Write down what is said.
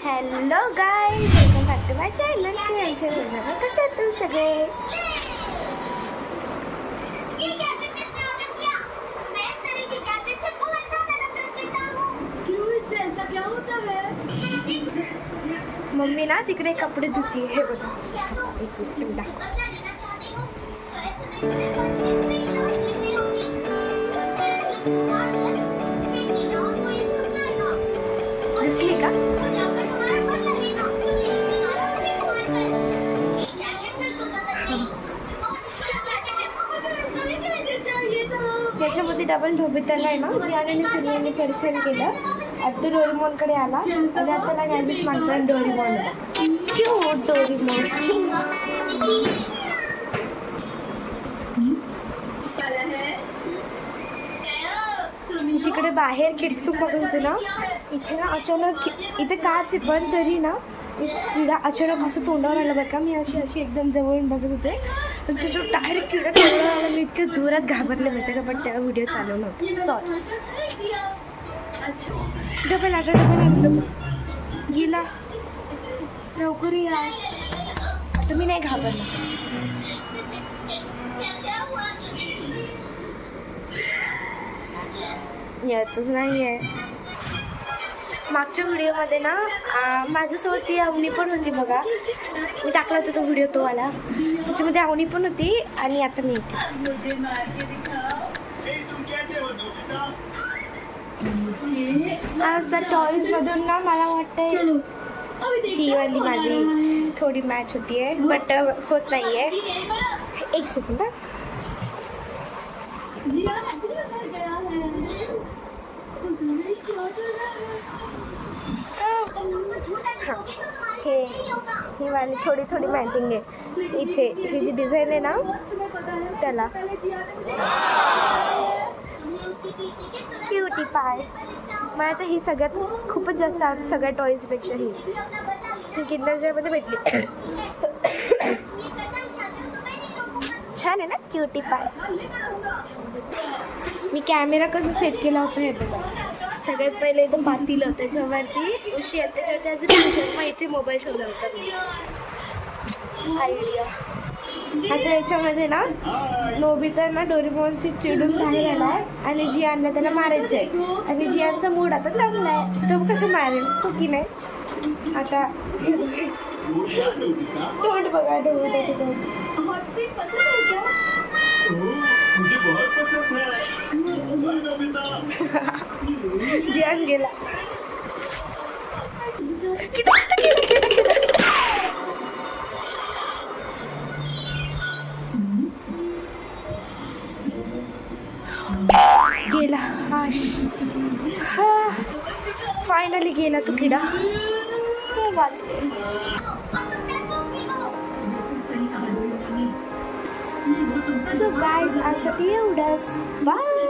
Hello guys, welcome back to my channel. कसे आहेत तुम्ही सगळे? मम्मी ना तिकडे कपडे धुती. हे बघा, एक मिनिट दिसली का? त्याच्यामध्ये डबल धोबिताला आहे ना, जियाने सुनियाने परेशान केलं. आता डोरेमॉनकडे आला आणि आता त्याला गॅजेट मागतो. Doraemon cute Doraemon. तिकडे बाहेर खिडकीतून बघत होते ना, इथे ना अचानक इथे काच आहे पण तरी ना किडा अचानक असं तोंडावर आला बरं का. मी अशी एकदम जवळून बघत होते आणि त्याच्यावर डायरेक्ट किडा तोंडावर आला. मी इतक्या जोरात घाबरले माहिती का, पण तेव्हा व्हिडिओ चालू नव्हता. सॉरी. डबल आला गेला. लवकर या. आता मी नाही घाबरला. येतच नाही आहे. मागच्या व्हिडिओमध्ये ना माझ्यासोबत ती अवनी पण होती बघा. मी टाकला होता तो व्हिडिओ, तो आला. त्याच्यामध्ये अवनी पण होती आणि आता मी येते. आज त्या टॉईजमधून ना मला वाटतं ही वाली माझी थोडी मॅच होती आहे, बट होत नाही आहे. एक सेकंड. ही वाली थोडी थोडी मॅचिंग आहे. इथे ही जी डिझाईन आहे ना त्याला. क्यूटी पाय. मला तर ही सगळ्यात खूपच जास्त आवडते सगळ्या टॉईजपेक्षा. ही किंडर जॉयमध्ये भेटली. छान आहे ना क्यूटी पाय. मी कॅमेरा कसं सेट केला होता हे बघा. सगळ्यात पहिले इथं पातेलं, त्याच्यावरती उशी आहे, त्याच्यावरती अजून मग इथे मोबाईल ठेवला होता मी. आयडिया. आता याच्यामध्ये ना नोबिता ना डोरेमॉनशी चिडून बाहेर आला आहे आणि जियानला त्याला मारायचं आहे. आणि जियानचा मूड आता चांगला आहे, तो कसं मारेल हो की नाही. आता तोंड बघा नोबिताचं तोंड. जियान गेला. गेला. हा फायनली गेला तो किडा. वाचले. सो गाइज, आजसाठी एवढंच. बाय.